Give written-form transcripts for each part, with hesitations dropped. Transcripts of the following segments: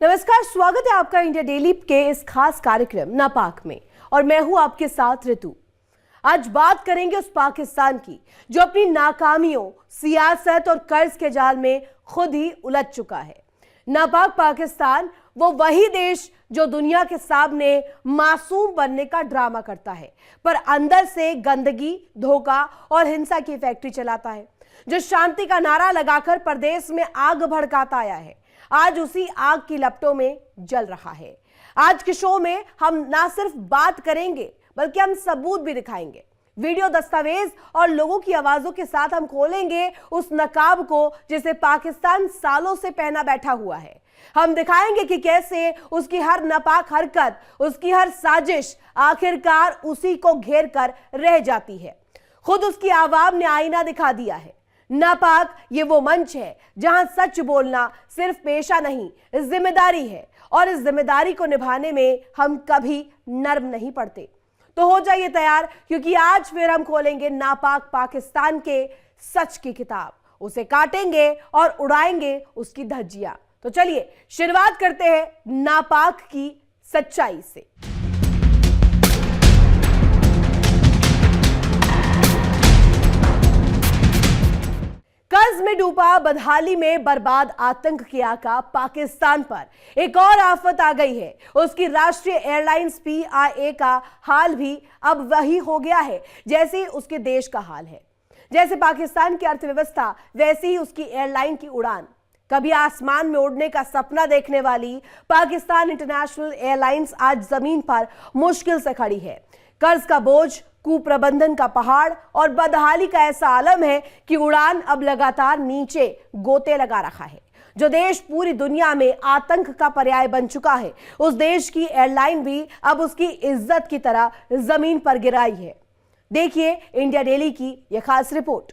नमस्कार, स्वागत है आपका इंडिया डेली के इस खास कार्यक्रम नापाक में और मैं हूं आपके साथ ऋतु। आज बात करेंगे उस पाकिस्तान की जो अपनी नाकामियों, सियासत और कर्ज के जाल में खुद ही उलझ चुका है। नापाक पाकिस्तान वो वही देश जो दुनिया के सामने मासूम बनने का ड्रामा करता है, पर अंदर से गंदगी, धोखा और हिंसा की फैक्ट्री चलाता है, जो शांति का नारा लगाकर प्रदेश में आग भड़काता आया है, आज उसी आग की लपटों में जल रहा है। आज के शो में हम ना सिर्फ बात करेंगे बल्कि हम सबूत भी दिखाएंगे। वीडियो, दस्तावेज और लोगों की आवाजों के साथ हम खोलेंगे उस नकाब को जिसे पाकिस्तान सालों से पहना बैठा हुआ है। हम दिखाएंगे कि कैसे उसकी हर नापाक हरकत, उसकी हर साजिश आखिरकार उसी को घेर कर रह जाती है। खुद उसकी आवाम ने आईना दिखा दिया है। नापाक ये वो मंच है जहां सच बोलना सिर्फ पेशा नहीं, जिम्मेदारी है, और इस जिम्मेदारी को निभाने में हम कभी नर्म नहीं पड़ते। तो हो जाइए तैयार, क्योंकि आज फिर हम खोलेंगे नापाक पाकिस्तान के सच की किताब, उसे काटेंगे और उड़ाएंगे उसकी धज्जियां। तो चलिए शुरुआत करते हैं नापाक की सच्चाई से। कर्ज में डूबा, बदहाली में बर्बाद आतंक की आका पाकिस्तान पर एक और आफत आ गई है। उसकी राष्ट्रीय एयरलाइंस पीआईए का हाल भी अब वही हो गया है जैसे उसके देश का हाल है। जैसे पाकिस्तान की अर्थव्यवस्था वैसे ही उसकी एयरलाइन की उड़ान। कभी आसमान में उड़ने का सपना देखने वाली पाकिस्तान इंटरनेशनल एयरलाइंस आज जमीन पर मुश्किल से खड़ी है। कर्ज का बोझ, कुप्रबंधन का पहाड़ और बदहाली का ऐसा आलम है कि उड़ान अब लगातार नीचे गोते लगा रखा है। जो देश पूरी दुनिया में आतंक का पर्याय बन चुका है, उस देश की एयरलाइन भी अब उसकी इज्जत की तरह जमीन पर गिराई है। देखिए इंडिया डेली की यह खास रिपोर्ट।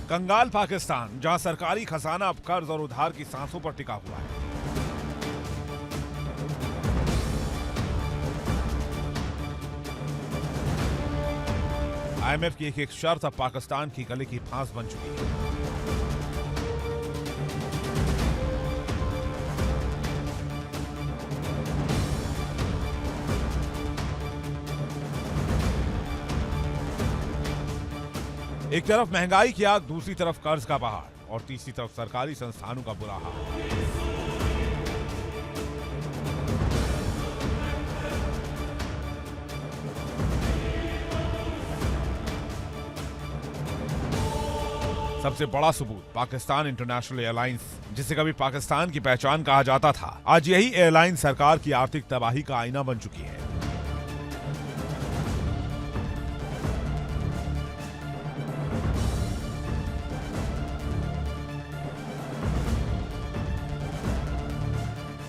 कंगाल पाकिस्तान, जहां सरकारी खजाना अब कर्ज और उधार की सांसों पर टिका हुआ है। आईएमएफ की एक शर्त अब पाकिस्तान की गले की फांस बन चुकी है। एक तरफ महंगाई की आग, दूसरी तरफ कर्ज का पहाड़ और तीसरी तरफ सरकारी संस्थानों का बुरा हाल। सबसे बड़ा सबूत पाकिस्तान इंटरनेशनल एयरलाइंस, जिसे कभी पाकिस्तान की पहचान कहा जाता था, आज यही एयरलाइन सरकार की आर्थिक तबाही का आईना बन चुकी है।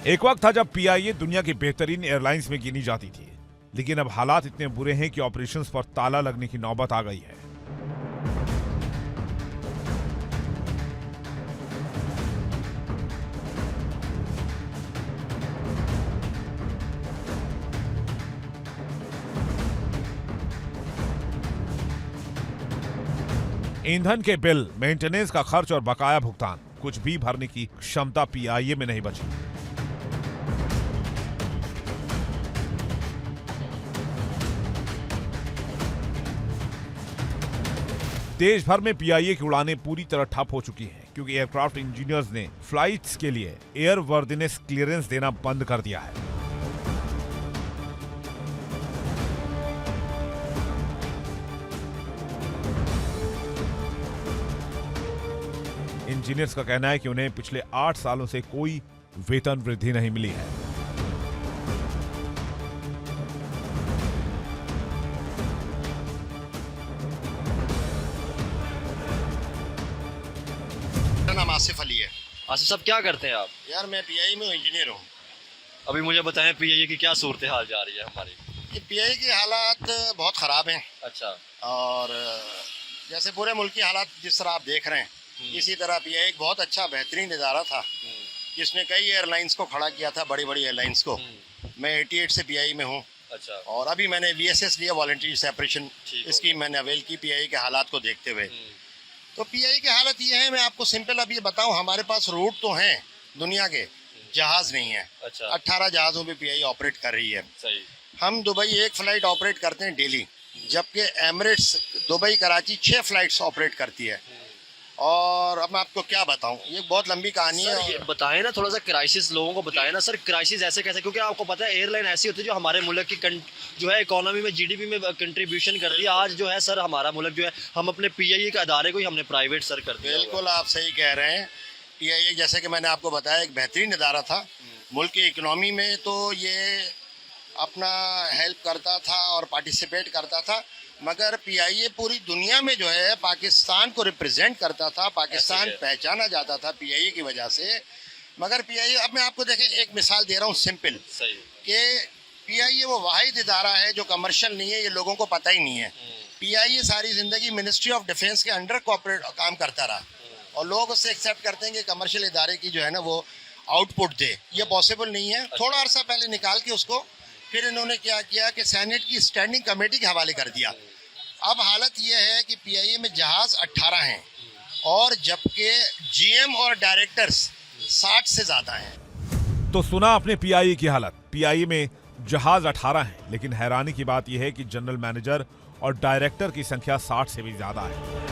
एक वक्त था जब पीआईए दुनिया की बेहतरीन एयरलाइंस में गिनी जाती थी, लेकिन अब हालात इतने बुरे हैं कि ऑपरेशंस पर ताला लगने की नौबत आ गई है। ईंधन के बिल, मेंटेनेंस का खर्च और बकाया भुगतान, कुछ भी भरने की क्षमता पीआईए में नहीं बची। देश भर में पीआईए की उड़ानें पूरी तरह ठप हो चुकी हैं, क्योंकि एयरक्राफ्ट इंजीनियर्स ने फ्लाइट्स के लिए एयर वर्दिनेस क्लियरेंस देना बंद कर दिया है। इंजीनियर्स का कहना है कि उन्हें पिछले 8 सालों से कोई वेतन वृद्धि नहीं मिली है। मेरा नाम आसिफ अली है। आसिफ साहब क्या करते हैं आप? यार मैं पीआई में इंजीनियर हूँ। अभी मुझे बताएं पीआईए की क्या सूरत हाल जा रही है हमारी। ये पीआई की हालात बहुत ख़राब हैं अच्छा। और जैसे पूरे मुल्क की हालात जिस तरह आप देख रहे हैं इसी तरह पीआई एक बहुत अच्छा बेहतरीन इदारा था जिसने कई एयरलाइंस को खड़ा किया था, बड़ी बड़ी एयरलाइंस को। मैं 88 से पीआई में हूँ अच्छा। और अभी मैंने VSS लिया, वॉलंटरी सेपरेशन स्कीम मैंने अवेल की पीआई के हालात को देखते हुए। तो पीआई की हालत ये है, मैं आपको सिंपल अब ये बताऊँ, हमारे पास रूट तो हैं दुनिया के, जहाज़ नहीं है। अच्छा। 18 जहाज़ों पे पीआई ऑपरेट कर रही है। सही। हम दुबई एक फ़्लाइट ऑपरेट करते हैं डेली, जबकि Emirates Dubai Karachi 6 flights operate करती है। और अब मैं आपको क्या बताऊं, ये बहुत लंबी कहानी है। सर ये बताएं ना थोड़ा सा क्राइसिस लोगों को बताएं ना सर, क्राइसिस ऐसे कैसे, क्योंकि आपको पता है एयरलाइन ऐसी होती है जो हमारे मुल्क की जो है इकोनॉमी में GDP में कंट्रीब्यूशन करती है। आज जो है सर हमारा मुल्क जो है हम अपने पीआईए के अदारे को ही हमने प्राइवेट सर कर दिया। बिल्कुल आप सही कह रहे हैं। पीआईए जैसे कि मैंने आपको बताया एक बेहतरीन इदारा था मुल्क की इकनॉमी में, तो ये अपना हेल्प करता था और पार्टिसिपेट करता था, मगर पीआईए पूरी दुनिया में जो है पाकिस्तान को रिप्रेजेंट करता था, पाकिस्तान पहचाना जाता था पीआईए की वजह से। मगर पीआईए, अब मैं आपको देखें एक मिसाल दे रहा हूँ सिंपल, सही कि पीआईए वो वाहिद इदारा है जो कमर्शियल नहीं है, ये लोगों को पता ही नहीं है। पीआईए सारी ज़िंदगी मिनिस्ट्री ऑफ डिफेंस के अंडर कॉर्पोरेट काम करता रहा और लोग उससे एक्सेप्ट करते हैं कि कमर्शियल इदारे की जो है ना वो आउटपुट दे। ये पॉसिबल नहीं है। थोड़ा अर्सा पहले निकाल के उसको फिर इन्होंने क्या किया कि सेनेट की स्टैंडिंग कमेटी के हवाले कर दिया। अब हालत ये है कि पीआईए में जहाज़ 18 हैं और जबकि GM और डायरेक्टर्स 60 से ज़्यादा हैं। तो सुना आपने पीआईए की हालत। पीआईए में जहाज 18 हैं, लेकिन हैरानी की बात यह है कि जनरल मैनेजर और डायरेक्टर की संख्या 60 से भी ज्यादा है।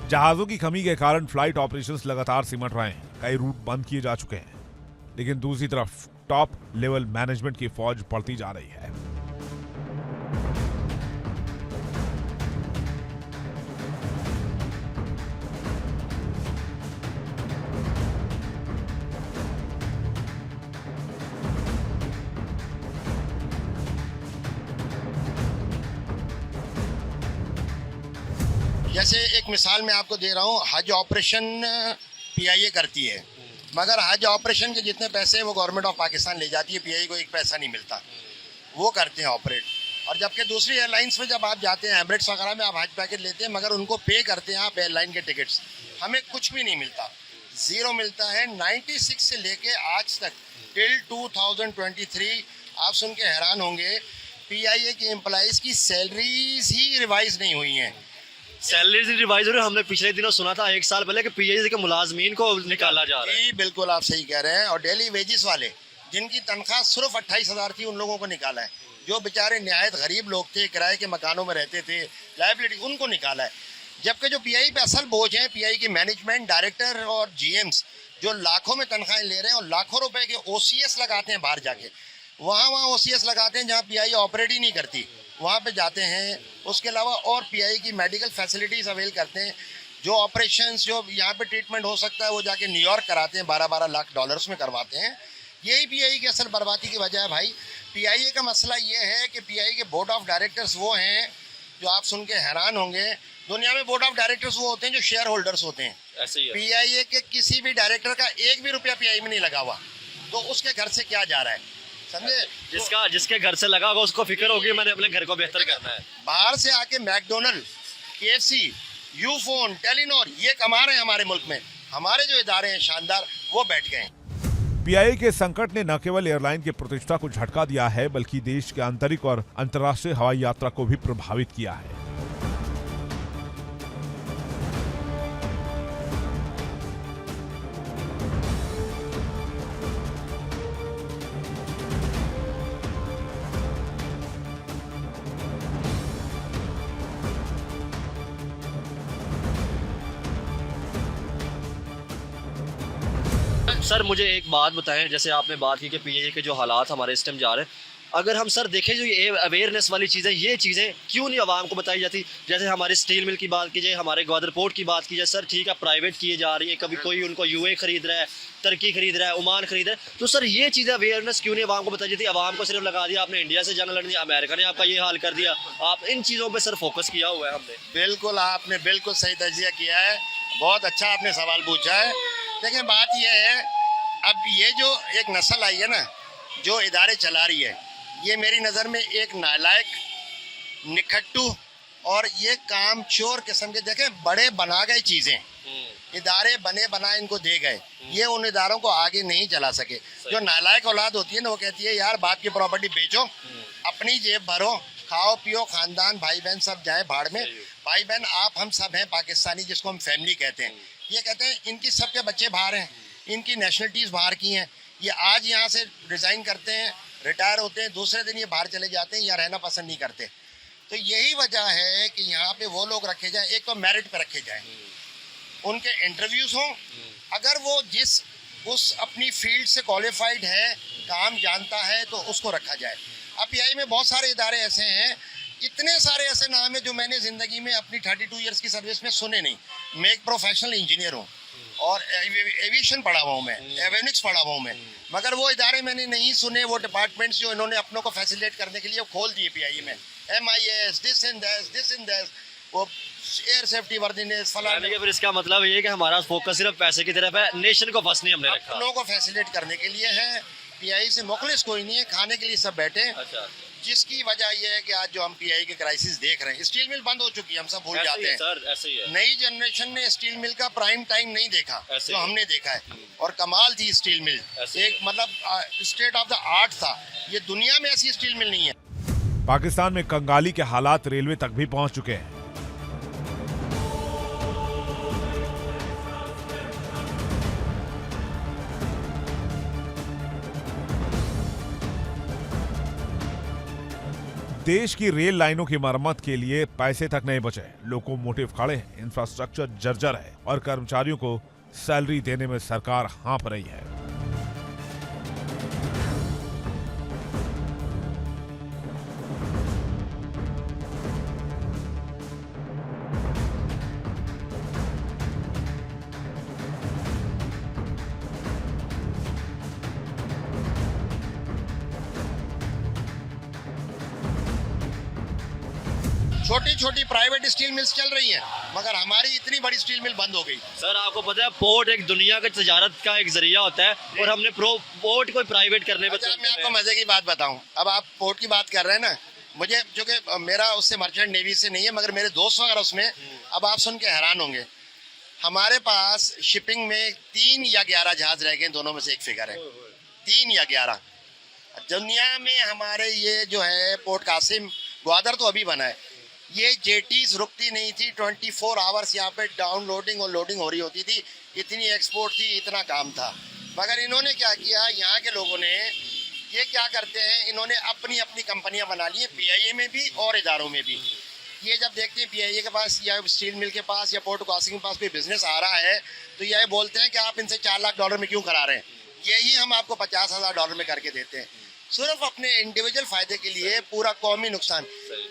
जहाजों की कमी के कारण फ्लाइट ऑपरेशंस लगातार सिमट रहे हैं, कई रूट बंद किए जा चुके हैं, लेकिन दूसरी तरफ टॉप लेवल मैनेजमेंट की फौज बढ़ती जा रही है। जैसे एक मिसाल मैं आपको दे रहा हूँ, हज ऑपरेशन पीआईए करती है, मगर हज ऑपरेशन के जितने पैसे वो गवर्नमेंट ऑफ पाकिस्तान ले जाती है, पीआईए को एक पैसा नहीं मिलता। वो करते हैं ऑपरेट। और जबकि दूसरी एयरलाइंस में जब आप जाते हैं, एमिरेट्स वगैरह में आप हज पैकेज लेते हैं, मगर उनको पे करते हैं आप एयरलाइन के टिकट्स, हमें कुछ भी नहीं मिलता, ज़ीरो मिलता है। 96 से लेके आज तक टिल 2023 आप सुन के हैरान होंगे, पीआईए के एम्प्लॉइज़ की सैलरीज ही रिवाइज नहीं हुई हैं। सैलरी रिवाइज हो रही है। हमने पिछले दिनों सुना था 1 साल पहले कि पीआईए के मुलाजमीन को निकाला जा रहा है। जी बिल्कुल आप सही कह रहे हैं। और डेली वेजिस वाले जिनकी तनख्वाह सिर्फ 28,000 थी, उन लोगों को निकाला है। जो बेचारे निहायत गरीब लोग थे, किराए के मकानों में रहते थे, लाइबिलिटी, उनको निकाला है। जबकि जो पीआई पे असल बोझ है, पीआई की मैनेजमेंट, डायरेक्टर और GMs जो लाखों में तनख्वाहें ले रहे हैं और लाखों रुपए के OCS लगाते हैं बाहर जाके, वहाँ OCS लगाते हैं जहाँ पीआई ऑपरेट ही नहीं करती, वहाँ पे जाते हैं। उसके अलावा और पीआई की मेडिकल फैसिलिटीज़ अवेल करते हैं। जो ऑपरेशंस जो यहाँ पे ट्रीटमेंट हो सकता है वो जाके न्यूयॉर्क कराते हैं, 12-12 लाख डॉलर्स में करवाते हैं। यही पीआई की असल बर्बादी की वजह है भाई। पीआईए का मसला ये है कि पीआई के बोर्ड ऑफ डायरेक्टर्स वो हैं जो आप सुन के हैरान होंगे, दुनिया में बोर्ड ऑफ डायरेक्टर्स वो होते हैं जो शेयर होल्डर्स होते हैं। ऐसे ही है। पीआईए के किसी भी डायरेक्टर का एक भी रुपया पीआई में नहीं लगा हुआ, तो उसके घर से क्या जा रहा है, समझे? जिसके घर से लगा होगा उसको फिक्र होगी मैंने अपने घर को बेहतर करना है। बाहर से आके मैकडोनल्ड, KFC, यूफोन, टेलीनॉर ये कमा रहे हैं हमारे मुल्क में। हमारे जो इदारे हैं शानदार, वो बैठ गए हैं। पीआईए के संकट ने न केवल एयरलाइन की प्रतिष्ठा को झटका दिया है, बल्कि देश के आंतरिक और अंतर्राष्ट्रीय हवाई यात्रा को भी प्रभावित किया है। सर मुझे एक बात बताएं, जैसे आपने बात की कि पीआईए के जो हालात हमारे इस टाइम जा रहे हैं, अगर हम सर देखें जो ये अवेयरनेस वाली चीज़ें, ये चीज़ें क्यों नहीं आवाम को बताई जाती? जैसे हमारे स्टील मिल की बात की जाए, हमारे ग्वादर पोर्ट की बात की जाए, सर ठीक है प्राइवेट किए जा रही है, कभी कोई उनको यूए खरीद रहा है, तुर्की खरीद रहा है, ओमान खरीद रहा है, तो सर ये चीज़ें अवेयरनेस क्यों नहीं आवाम को बताई जाती? आवाम को सिर्फ लगा दिया आपने इंडिया से जंग लड़नी, अमेरिका ने आपका ये हाल कर दिया, आप इन चीज़ों पर सर फोकस किया हुआ है हमने। बिल्कुल, आपने बिल्कुल सही तजिया किया है, बहुत अच्छा आपने सवाल पूछा है। देखिए बात यह है, अब ये जो एक नस्ल आई है ना, जो इदारे चला रही है, ये मेरी नज़र में एक नालायक, निखट्टू और ये काम चोर किस्म के, देखें बड़े बना गए चीज़ें, इदारे बने बनाए इनको दे गए, ये उन इदारों को आगे नहीं चला सके। जो नालायक औलाद होती है ना, वो कहती है यार बाप की प्रॉपर्टी बेचो, अपनी जेब भरो, खाओ पियो, खानदान भाई बहन सब जाए भाड़ में। भाई बहन आप हम सब हैं पाकिस्तानी, जिसको हम फैमिली कहते हैं। ये कहते हैं इनकी सबके बच्चे बाहर हैं, इनकी नेशनलिटीज़ बाहर की हैं, ये आज यहाँ से रिज़ाइन करते हैं, रिटायर होते हैं, दूसरे दिन ये बाहर चले जाते हैं, यहाँ रहना पसंद नहीं करते। तो यही वजह है कि यहाँ पे वो लोग रखे जाएं, एक तो मेरिट पे रखे जाएं, उनके इंटरव्यूज़ हों, अगर वो उस अपनी फील्ड से क्वालिफाइड है, काम जानता है, तो उसको रखा जाए। अब पीआई में बहुत सारे इदारे ऐसे हैं, इतने सारे ऐसे नाम है जो मैंने ज़िंदगी में अपनी 32 ईयर्स की सर्विस में सुने नहीं। मैं एक प्रोफेशनल इंजीनियर हूँ और एविएशन पढ़ा हुआ हूँ, मैं एवियोनिक्स पढ़ा हुआ हूँ मैं, मगर वो इदारे मैंने नहीं सुने, वो डिपार्टमेंट्स जो इन्होंने अपनों को फैसिलिटेट करने के लिए खोल दिए पीआई में, MIS, दिस इन दैट, वो एयर सेफ्टी वर्दीनेस फलाना। फिर इसका मतलब ये है कि हमारा फोकस सिर्फ पैसे की तरफ है, नेशन को फर्स्ट नहीं हमने रखा। अपनों को फैसिलिटेट करने के लिए है, पीआई से मुखलिस कोई नहीं है, खाने के लिए सब बैठे हैं। अच्छा, जिसकी वजह यह है कि आज जो हम पीआई के क्राइसिस देख रहे हैं, स्टील मिल बंद हो चुकी है, हम सब भूल जाते हैं सर, ऐसे ही है। नई जनरेशन ने स्टील मिल का प्राइम टाइम नहीं देखा जो हमने देखा है, और कमाल थी स्टील मिल, एक मतलब स्टेट ऑफ द आर्ट था, ये दुनिया में ऐसी स्टील मिल नहीं है। पाकिस्तान में कंगाली के हालात रेलवे तक भी पहुंच चुके हैं। देश की रेल लाइनों की मरम्मत के लिए पैसे तक नहीं बचे, लोकोमोटिव खड़े हैं, इंफ्रास्ट्रक्चर जर्जर है और कर्मचारियों को सैलरी देने में सरकार हाँफ रही है। छोटी छोटी प्राइवेट स्टील मिल्स चल रही हैं, मगर हमारी इतनी बड़ी स्टील मिल बंद हो गई। सर आपको पता है पोर्ट एक दुनिया का तजारत का एक जरिया होता है, और हमने पोर्ट को प्राइवेट करने में। अच्छा, मैं आपको मजे की बात बताऊं, अब आप पोर्ट की बात कर रहे हैं ना, मुझे चूंकि मेरा उससे मर्चेंट नेवी से नहीं है, मगर मेरे दोस्त वगैरह उसमें, अब आप सुन के हैरान होंगे, हमारे पास शिपिंग में 3 या 11 जहाज रह गए, दोनों में से एक फिगर है 3 या 11। दुनिया में हमारे ये जो है पोर्ट कासिम, ग्वादर तो अभी बना है, ये जेटीज रुकती नहीं थी, 24 आवर्स यहाँ पे डाउनलोडिंग और लोडिंग हो रही होती थी, इतनी एक्सपोर्ट थी, इतना काम था। मगर इन्होंने क्या किया, यहाँ के लोगों ने ये क्या करते हैं, इन्होंने अपनी अपनी कंपनियां बना ली हैं, पीआईए में भी और इदारों में भी। ये जब देखते हैं पीआईए के पास या स्टील मिल के पास या पोर्ट कासिम के पास कोई बिजनेस आ रहा है, तो ये बोलते हैं कि आप इनसे $4 लाख में क्यों करा रहे हैं, यही हम आपको $50,000 में करके देते हैं, सिर्फ अपने इंडिविजुअल फायदे के लिए, पूरा कौमी नुकसान।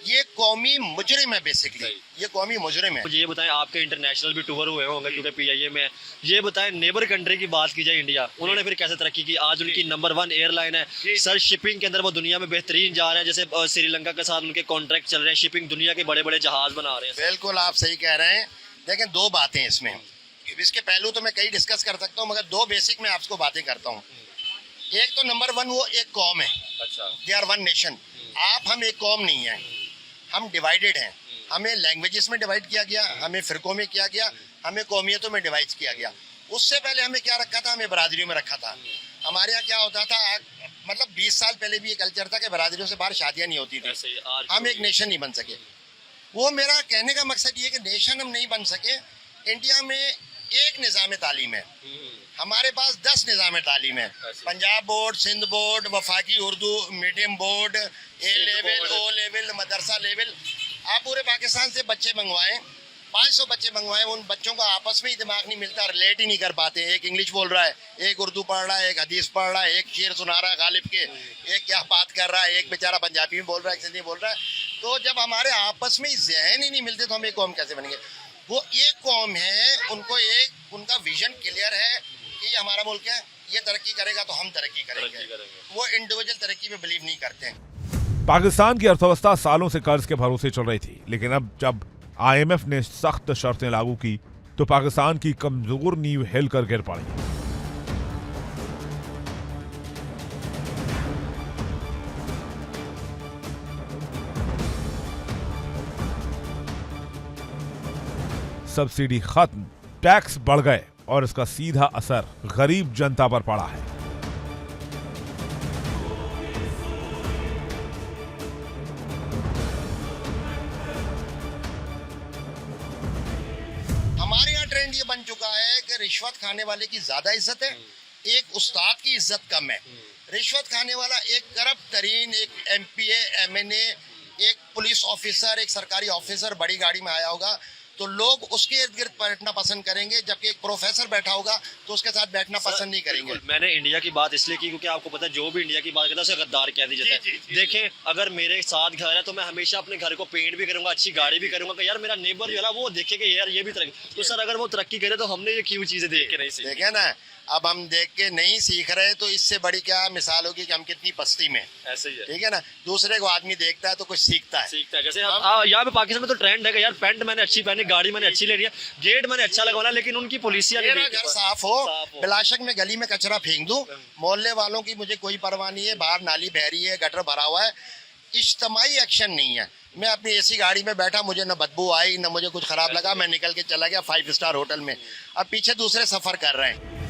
ये कौमी मुजरिम है बेसिकली, ये कौमी मुजरिम है। मुझे ये बताएं, आपके इंटरनेशनल भी टूर हुए होंगे क्योंकि पीआईए में, ये बताएं नेबर कंट्री की बात की जाए इंडिया, उन्होंने फिर कैसे तरक्की की, आज उनकी नंबर 1 एयरलाइन है सर, शिपिंग के अंदर वो दुनिया में बेहतरीन जा रहे हैं, जैसे श्रीलंका के साथ उनके कॉन्ट्रैक्ट चल रहे हैं, शिपिंग दुनिया के बड़े बड़े जहाज बना रहे हैं। बिल्कुल आप सही कह रहे हैं। देखें 2 बातें इसमें, इसके पहलू तो मैं कई डिस्कस कर सकता हूँ, मगर 2 बेसिक मैं आपको बातें करता हूँ। एक तो नंबर 1 वो एक कौम है, अच्छा, दे आर वन नेशन। आप हम एक कौम नहीं है, हम डिवाइडेड हैं, हमें लैंग्वेजेस में डिवाइड किया गया, हमें फिरकों में किया गया, हमें कौमियतों में डिवाइड किया गया। उससे पहले हमें क्या रखा था, हमें बरादरियों में रखा था। हमारे यहाँ क्या होता था, मतलब 20 साल पहले भी ये कल्चर था कि बरादरियों से बाहर शादियाँ नहीं होती थी, हम एक नेशन नहीं बन सके। वो मेरा कहने का मकसद ये कि नेशन हम नहीं बन सके। इंडिया में एक निज़ाम तालीम है, हमारे पास 10 निज़ाम तालीम है, पंजाब बोर्ड, सिंध बोर्ड, वफाकी Urdu medium board, A level, O level, Madrasa level. आप पूरे पाकिस्तान से बच्चे मंगवाएं, 500 बच्चे मंगवाए, उन बच्चों का आपस में ही दिमाग नहीं मिलता, रिलेट ही नहीं कर पाते। एक इंग्लिश बोल रहा है, एक उर्दू पढ़ रहा है, एक हदीस पढ़ रहा है, एक शेर सुना रहा है गालिब के, एक क्या बात कर रहा है, एक बेचारा पंजाबी में बोल रहा है, एक सिंधी बोल रहा है। तो जब हमारे आपस में जहन ही नहीं मिलते तो हम एक कौम कैसे बनेंगे? वो एक कौम है, उनका विजन क्लियर है कि हमारा मुल्क है, ये तरक्की करेगा तो हम तरक्की करेंगे। वो इंडिविजुअल तरक्की में बिलीव नहीं करते हैं। पाकिस्तान की अर्थव्यवस्था सालों से कर्ज के भरोसे चल रही थी, लेकिन अब जब IMF ने सख्त शर्तें लागू की तो पाकिस्तान की कमजोर नींव हिलकर गिर पड़ी। सब्सिडी खत्म, टैक्स बढ़ गए और इसका सीधा असर गरीब जनता पर पड़ा है। हमारे यहाँ ट्रेंड ये बन चुका है कि रिश्वत खाने वाले की ज्यादा इज्जत है, एक उस्ताद की इज्जत कम है। रिश्वत खाने वाला एक करप्ट तरीन, एक MPA, MNA, एक पुलिस ऑफिसर, एक सरकारी ऑफिसर बड़ी गाड़ी में आया होगा तो लोग उसके इर्द गिर्द बैठना पसंद करेंगे, जबकि एक प्रोफेसर बैठा होगा तो उसके साथ बैठना पसंद नहीं करेंगे। मैंने इंडिया की बात इसलिए की क्योंकि आपको पता है जो भी इंडिया की बात करता है उसे गद्दार कह दी जाता है। देखें, अगर मेरे साथ घर है तो मैं हमेशा अपने घर को पेंट भी करूंगा, अच्छी गाड़ी भी करूंगा कि यार मेरा नेबर जो है ना वो देखे कि यार ये भी तरक्की। तो सर अगर वो तरक्की करे तो हमने ये क्यों चीजें देख के नहीं सीखी? देखे ना, अब हम देख के नहीं सीख रहे तो इससे बड़ी क्या मिसाल होगी कि हम कितनी पस्ती में। ऐसे ही है, ठीक है ना, दूसरे को आदमी देखता है तो कुछ सीखता है। जैसे यहाँ पे पाकिस्तान में तो ट्रेंड है कि यार पैंट मैंने अच्छी पहनी, गाड़ी मैंने अच्छी ले लिया, गेट मैंने अच्छा लगवाना, लेकिन उनकी पुलिसिया मेरा घर साफ हो, बिलाशक में गली में कचरा फेंक दूं, मोहल्ले वालों की मुझे कोई परवाह नहीं है, बाहर नाली बह रही है, गटर भरा हुआ है, इज्तिमाई एक्शन नहीं है। मैं अपनी AC गाड़ी में बैठा, मुझे न बदबू आई न मुझे कुछ खराब लगा, मैं निकल के चला गया 5 स्टार होटल में। अब पीछे दूसरे सफर कर रहे हैं।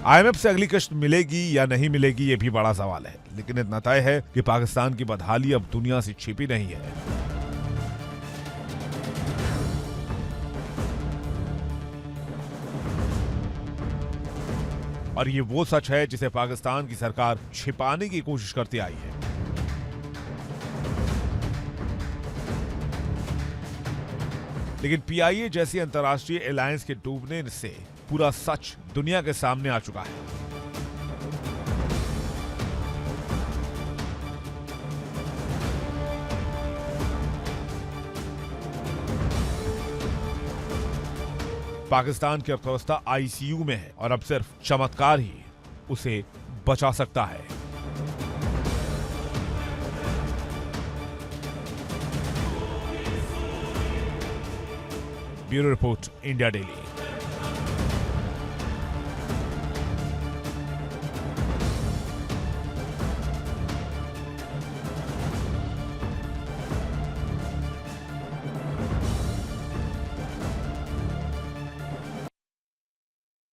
IMF से अगली किश्त मिलेगी या नहीं मिलेगी ये भी बड़ा सवाल है, लेकिन इतना तय है कि पाकिस्तान की बदहाली अब दुनिया से छिपी नहीं है। और ये वो सच है जिसे पाकिस्तान की सरकार छिपाने की कोशिश करती आई है। लेकिन PIA जैसी अंतर्राष्ट्रीय एलायंस के डूबने से पूरा सच दुनिया के सामने आ चुका है। पाकिस्तान की अर्थव्यवस्था ICU में है और अब सिर्फ चमत्कार ही उसे बचा सकता है। Bureau report, India daily.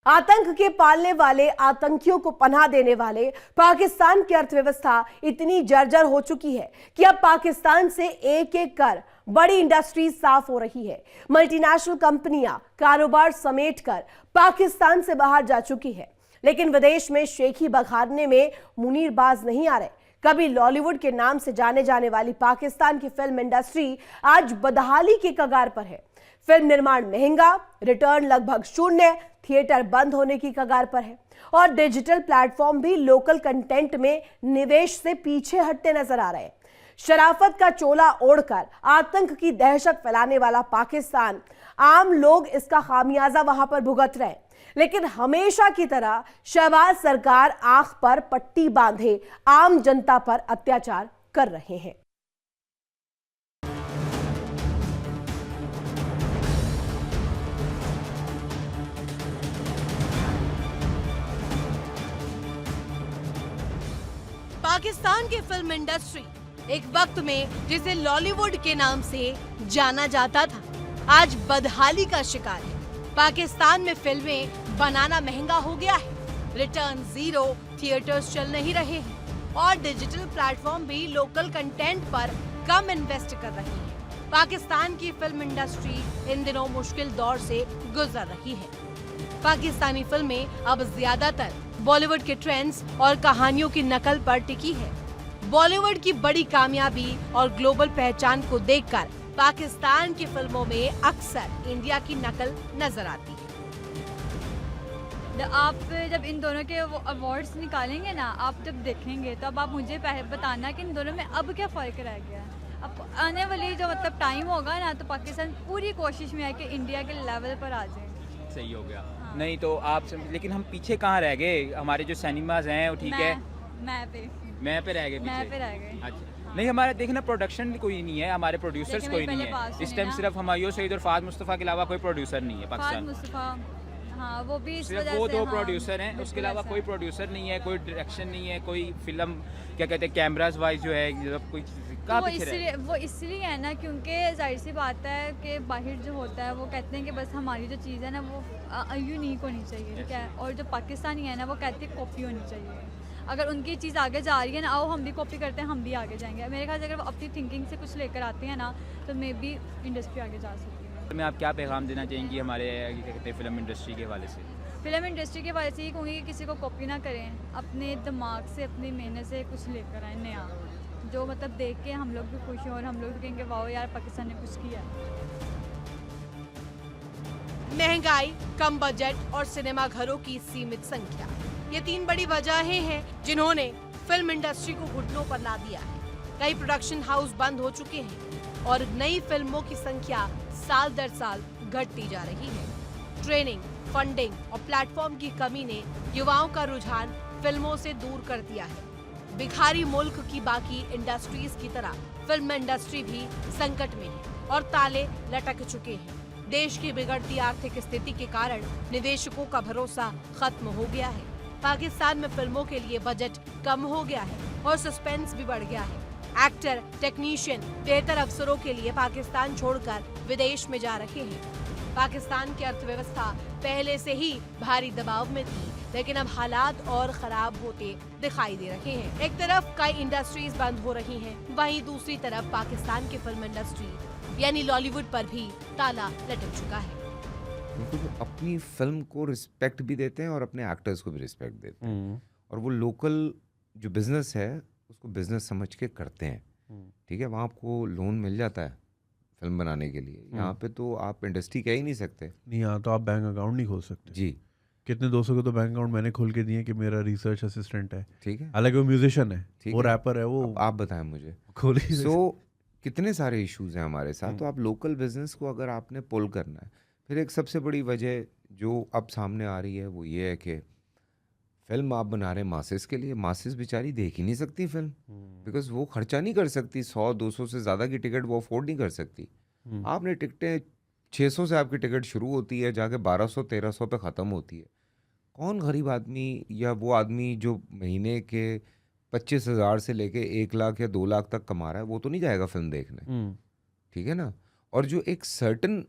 आतंक के पालने वाले, आतंकियों को पनाह देने वाले पाकिस्तान की अर्थव्यवस्था इतनी जर्जर हो चुकी है कि अब पाकिस्तान से एक एक कर बड़ी इंडस्ट्री साफ हो रही है। मल्टीनेशनल कंपनियां कारोबार समेटकर पाकिस्तान से बाहर जा चुकी है, लेकिन विदेश में शेखी बघारने में मुनीरबाज नहीं आ रहे। कभी लॉलीवुड के नाम से जाने जाने वाली पाकिस्तान की फिल्म इंडस्ट्री आज बदहाली के कगार पर है। फिल्म निर्माण महंगा, रिटर्न लगभग शून्य, थिएटर बंद होने की कगार पर है और डिजिटल प्लेटफॉर्म भी लोकल कंटेंट में निवेश से पीछे हटते नजर आ रहे हैं। शराफत का चोला ओढ़कर आतंक की दहशत फैलाने वाला पाकिस्तान, आम लोग इसका खामियाजा वहां पर भुगत रहे हैं, लेकिन हमेशा की तरह शहबाज सरकार आंख पर पट्टी बांधे आम जनता पर अत्याचार कर रहे हैं। पाकिस्तान की फिल्म इंडस्ट्री एक वक्त में जिसे लॉलीवुड के नाम से जाना जाता था, आज बदहाली का शिकार है। पाकिस्तान में फिल्में बनाना महंगा हो गया है, रिटर्न जीरो, थिएटर्स चल नहीं रहे हैं और डिजिटल प्लेटफॉर्म भी लोकल कंटेंट पर कम इन्वेस्ट कर रही है। पाकिस्तान की फिल्म इंडस्ट्री इन दिनों मुश्किल दौर से गुजर रही है। पाकिस्तानी फिल्में अब ज्यादातर बॉलीवुड के ट्रेंड्स और कहानियों की नकल पर टिकी है। बॉलीवुड की बड़ी कामयाबी और ग्लोबल पहचान को देखकर पाकिस्तान की फिल्मों में अक्सर इंडिया की नकल नजर आती है। आप जब इन दोनों के वो अवार्ड्स निकालेंगे ना, आप जब देखेंगे तो अब आप मुझे बताना कि इन दोनों में अब क्या फ़र्क रह गया है। अब आने वाली जो मतलब टाइम होगा ना, तो पाकिस्तान पूरी कोशिश में है कि इंडिया के लेवल पर आ जाए। सही हो गया। हाँ। नहीं तो आप लेकिन हम पीछे कहाँ रह गए? हमारे जो सिनेमाज हैं वो ठीक है, मैं पे रह गए पीछे। अच्छा नहीं, हमारे देखना प्रोडक्शन कोई नहीं है, हमारे प्रोड्यूसर्स कोई नहीं है इस टाइम। सिर्फ हमायूं सईद और फाद मुस्तफ़ा के अलावा कोई प्रोड्यूसर नहीं है पाकिस्तान में। हाँ, वो भी इस सिर्फ वजह वो से, दो हाँ, प्रोड्यूसर हैं, उसके अलावा कोई प्रोड्यूसर नहीं है, कोई डायरेक्शन नहीं है, कोई फिल्म क्या कहते हैं कैमराज वाइज जो है कोई कहाँ पीछे रहे। वो इसलिए है ना क्योंकि जाहिर सी बात है कि बाहर जो होता है वो कहते हैं कि बस हमारी जो चीज़ है ना वो यूनिक होनी चाहिए, ठीक है। और जो पाकिस्तानी है ना वो कहते हैं कॉपी होनी चाहिए। अगर उनकी चीज़ आगे जा रही है ना, आओ हम भी कॉपी करते हैं, हम भी आगे जाएंगे। मेरे ख्याल से अगर वो अपनी थिंकिंग से कुछ लेकर आते हैं ना, तो मे बी इंडस्ट्री आगे जा सकती है। मैं आप क्या पैगाम देना चाहेंगी हमारे क्या कहते हैं फिल्म इंडस्ट्री के हवाले से? फिल्म इंडस्ट्री के बारे से ये कहूँगी कि किसी को कॉपी ना करें, अपने दिमाग से अपनी मेहनत से कुछ लेकर आए नया, जो मतलब देख के हम लोग भी खुश हों और हम लोग भी कहेंगे वाह यार पाकिस्तान ने कुछ किया। महंगाई, कम बजट और सिनेमा घरों की सीमित संख्या, ये तीन बड़ी वजहें हैं जिन्होंने फिल्म इंडस्ट्री को घुटनों पर ला दिया है। कई प्रोडक्शन हाउस बंद हो चुके हैं और नई फिल्मों की संख्या साल दर साल घटती जा रही है। ट्रेनिंग, फंडिंग और प्लेटफॉर्म की कमी ने युवाओं का रुझान फिल्मों से दूर कर दिया है। भिखारी मुल्क की बाकी इंडस्ट्रीज की तरह फिल्म इंडस्ट्री भी संकट में है और ताले लटक चुके हैं। देश की बिगड़ती आर्थिक स्थिति के कारण निवेशकों का भरोसा खत्म हो गया है। पाकिस्तान में फिल्मों के लिए बजट कम हो गया है और सस्पेंस भी बढ़ गया है। एक्टर, टेक्नीशियन बेहतर अवसरों के लिए पाकिस्तान छोड़कर विदेश में जा रहे हैं। पाकिस्तान की अर्थव्यवस्था पहले से ही भारी दबाव में थी, लेकिन अब हालात और खराब होते दिखाई दे रहे हैं। एक तरफ कई इंडस्ट्रीज बंद हो रही हैं, वहीं दूसरी तरफ पाकिस्तान की फिल्म इंडस्ट्री यानी लॉलीवुड पर भी ताला लटक चुका है। बिल्कुल, अपनी फिल्म को रिस्पेक्ट भी देते हैं और अपने एक्टर्स को भी रिस्पेक्ट देते हैं, और वो लोकल जो बिजनेस है उसको बिजनेस समझ के करते हैं। ठीक है, वहाँ आपको लोन मिल जाता है फिल्म बनाने के लिए। यहाँ पे तो आप इंडस्ट्री कह ही नहीं सकते। नहीं, यहाँ तो आप बैंक अकाउंट नहीं खोल सकते जी। कितने दोस्तों के तो बैंक अकाउंट मैंने खोल के दिए कि मेरा रिसर्च असिस्टेंट है। ठीक है, हालांकि वो म्यूजिशियन है, ठीक वो है। रैपर है, वो आप बताएं मुझे। खोल ही सो कितने सारे इश्यूज हैं हमारे साथ। तो आप लोकल बिजनेस को अगर आपने पुल करना है, फिर एक सबसे बड़ी वजह जो अब सामने आ रही है वो ये है कि फिल्म आप बना रहे हैं मासेस के लिए। मासेस बेचारी देख ही नहीं सकती फिल्म, बिकॉज वो खर्चा नहीं कर सकती। 100-200 से ज़्यादा की टिकट वो अफोर्ड नहीं कर सकती। आपने टिकटें 600 से आपकी टिकट शुरू होती है, जाके 1200-1300 पे ख़त्म होती है। कौन गरीब आदमी या वो आदमी जो महीने के 25,000 से लेके 1 लाख या 2 लाख तक कमा रहा है, वो तो नहीं जाएगा फिल्म देखने। ठीक है ना। और जो एक सर्टन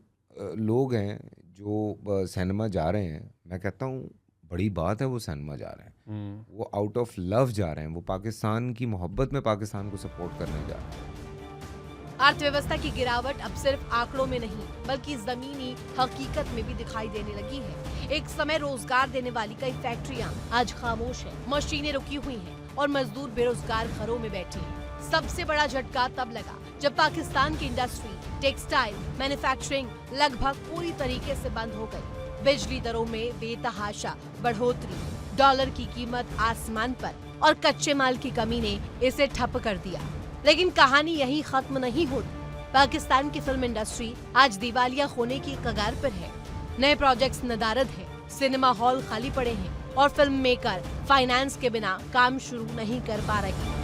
लोग हैं जो सिनेमा जा रहे हैं, मैं कहता हूँ बड़ी बात है वो सिनेमा जा रहे हैं, वो आउट ऑफ लव जा रहे हैं, वो पाकिस्तान की मोहब्बत में पाकिस्तान को सपोर्ट करने जा रहे हैं। अर्थव्यवस्था की गिरावट अब सिर्फ आंकड़ों में नहीं बल्कि जमीनी हकीकत में भी दिखाई देने लगी है। एक समय रोजगार देने वाली कई फैक्ट्रियां आज खामोश हैं, मशीनें रुकी हुई हैं और मजदूर बेरोजगार घरों में बैठे हैं। सबसे बड़ा झटका तब लगा जब पाकिस्तान की इंडस्ट्री, टेक्सटाइल, मैन्युफैक्चरिंग लगभग पूरी तरीके से बंद हो गई। बिजली दरों में बेतहाशा बढ़ोतरी, डॉलर की कीमत आसमान पर और कच्चे माल की कमी ने इसे ठप कर दिया। लेकिन कहानी यहीं खत्म नहीं होती। पाकिस्तान की फिल्म इंडस्ट्री आज दिवालिया होने की कगार पर है। नए प्रोजेक्ट्स नदारद हैं, सिनेमा हॉल खाली पड़े हैं और फिल्म मेकर फाइनेंस के बिना काम शुरू नहीं कर पा रहे।